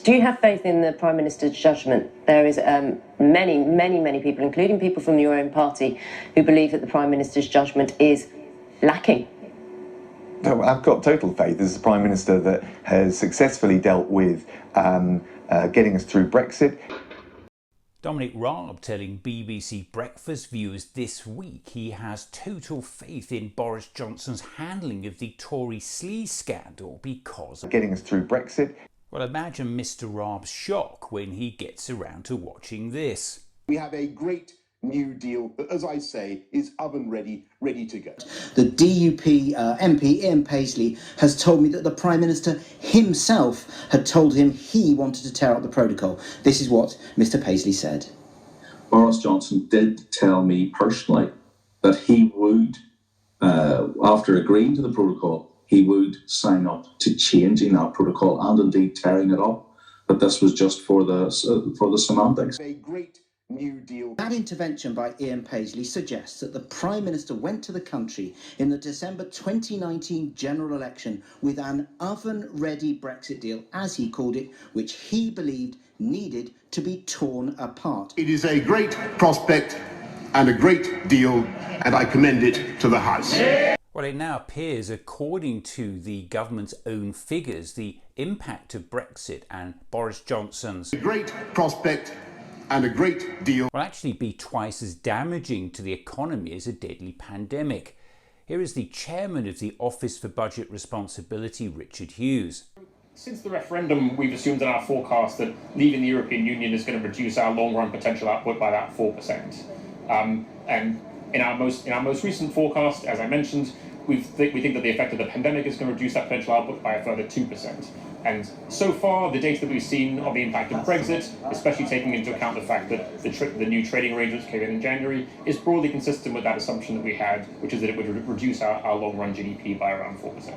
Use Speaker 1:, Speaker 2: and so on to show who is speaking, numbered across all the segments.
Speaker 1: Do you have faith in the Prime Minister's judgment? There is many people, including people from your own party, who believe that the Prime Minister's judgment is lacking.
Speaker 2: No, I've got total faith. This is a Prime Minister that has successfully dealt with getting us through Brexit.
Speaker 3: Dominic Raab telling BBC Breakfast viewers this week he has total faith in Boris Johnson's handling of the Tory Sleaze scandal because of
Speaker 2: getting us through Brexit.
Speaker 3: Well, imagine Mr. Raab's shock when he gets around to watching this.
Speaker 4: We have a great new deal that, as I say, is oven ready to go.
Speaker 5: The DUP MP Ian Paisley has told me that the Prime Minister himself had told him he wanted to tear up the protocol. This is what Mr. Paisley said.
Speaker 6: Boris Johnson did tell me personally that he would, after agreeing to the protocol, he would sign up to changing that protocol and indeed tearing it up. But this was just for the semantics.
Speaker 4: A great new deal.
Speaker 5: That intervention by Ian Paisley suggests that the Prime Minister went to the country in the December 2019 general election with an oven-ready Brexit deal, as he called it, which he believed needed to be torn apart.
Speaker 4: It is a great prospect and a great deal, and I commend it to the House.
Speaker 3: Well, it now appears, according to the government's own figures, the impact of Brexit and Boris Johnson's
Speaker 4: A great prospect and a great deal
Speaker 3: will actually be twice as damaging to the economy as a deadly pandemic. Here is the chairman of the Office for Budget Responsibility, Richard Hughes.
Speaker 7: Since the referendum, we've assumed in our forecast that leaving the European Union is going to reduce our long-run potential output by that 4%. And in our most recent forecast, as I mentioned, we think that the effect of the pandemic is going to reduce that potential output by a further 2%. And so far, the data that we've seen on the impact of Brexit, especially taking into account the fact that the new trading arrangements came in January, is broadly consistent with that assumption that we had, which is that it would reduce our long-run GDP by around 4%.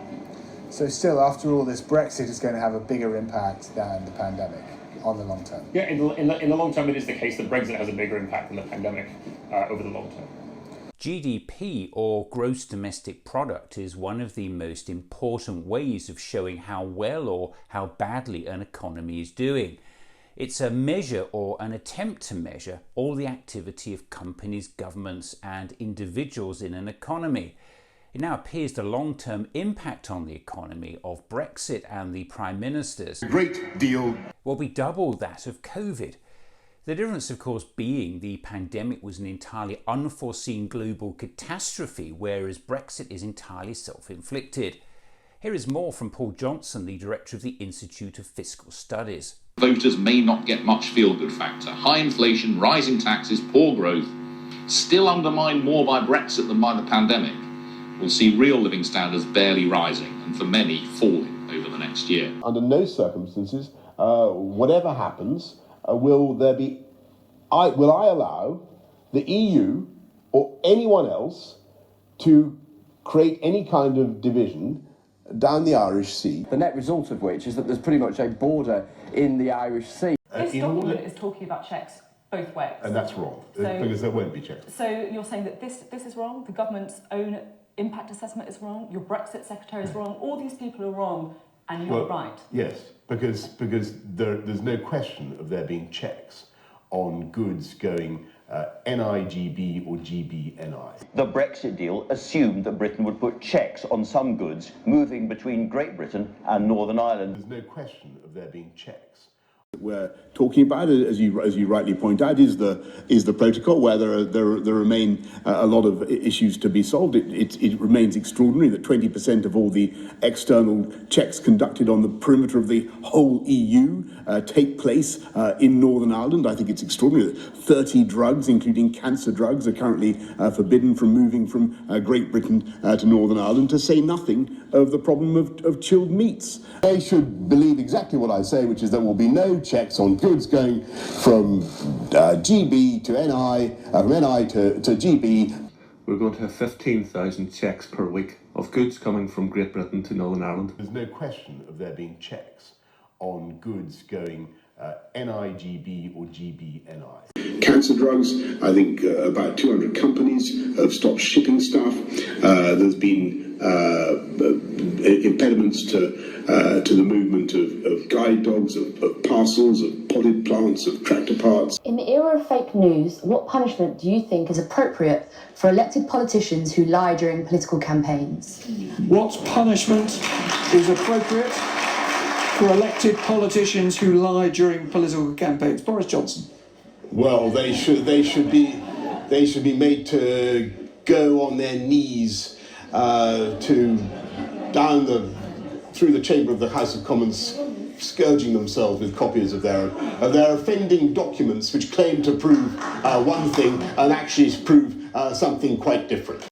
Speaker 8: So still, after all, this Brexit is going to have a bigger impact than the pandemic on the long term?
Speaker 7: Yeah, in the long term, it is the case that Brexit has a bigger impact than the pandemic over the long term.
Speaker 3: GDP, or gross domestic product, is one of the most important ways of showing how well or how badly an economy is doing. It's a measure or an attempt to measure all the activity of companies, governments and individuals in an economy. It now appears the long-term impact on the economy of Brexit and the Prime Minister's
Speaker 4: great deal
Speaker 3: will be double that of COVID. The difference, of course, being the pandemic was an entirely unforeseen global catastrophe, whereas Brexit is entirely self-inflicted. Here is more from Paul Johnson, the director of the Institute of Fiscal Studies.
Speaker 9: Voters may not get much feel-good factor. High inflation, rising taxes, poor growth, still undermined more by Brexit than by the pandemic, will see real living standards barely rising and for many falling over the next year.
Speaker 4: Under no circumstances, whatever happens, will I allow the EU or anyone else to create any kind of division down the Irish Sea.
Speaker 10: The net result of which is that there's pretty much a border in the Irish Sea.
Speaker 11: This document is talking about checks both ways.
Speaker 4: And that's wrong, because there won't be checks.
Speaker 11: So you're saying that this is wrong, the government's own impact assessment is wrong, your Brexit secretary is wrong, all these people are wrong, and you're right?
Speaker 4: Yes, because there's no question of there being checks on goods going NIGB or GBNI.
Speaker 12: The Brexit deal assumed that Britain would put checks on some goods moving between Great Britain and Northern Ireland.
Speaker 4: There's no question of there being checks. We're talking about, as you rightly point out, is the protocol where there remain a lot of issues to be solved. It remains extraordinary that 20% of all the external checks conducted on the perimeter of the whole EU take place in Northern Ireland. I think it's extraordinary that 30 drugs, including cancer drugs, are currently forbidden from moving from Great Britain to Northern Ireland, to say nothing of the problem of chilled meats. They should believe exactly what I say, which is there will be no checks on goods going from GB to NI, from NI to GB.
Speaker 13: We're going to have 15,000 checks per week of goods coming from Great Britain to Northern Ireland.
Speaker 4: There's no question of there being checks on goods going NIGB or GBNI. cancer drugs. I think about 200 companies have stopped shipping stuff. There's been impediments to the movement of guide dogs, of parcels, of potted plants, of tractor parts.
Speaker 14: In the era of fake news, what punishment do you think is appropriate for elected politicians who lie during political campaigns?
Speaker 15: What punishment is appropriate for elected politicians who lie during political campaigns? Boris Johnson.
Speaker 4: Well, they should be made to go on their knees through the chamber of the House of Commons, scourging themselves with copies of their offending documents, which claim to prove one thing and actually prove something quite different.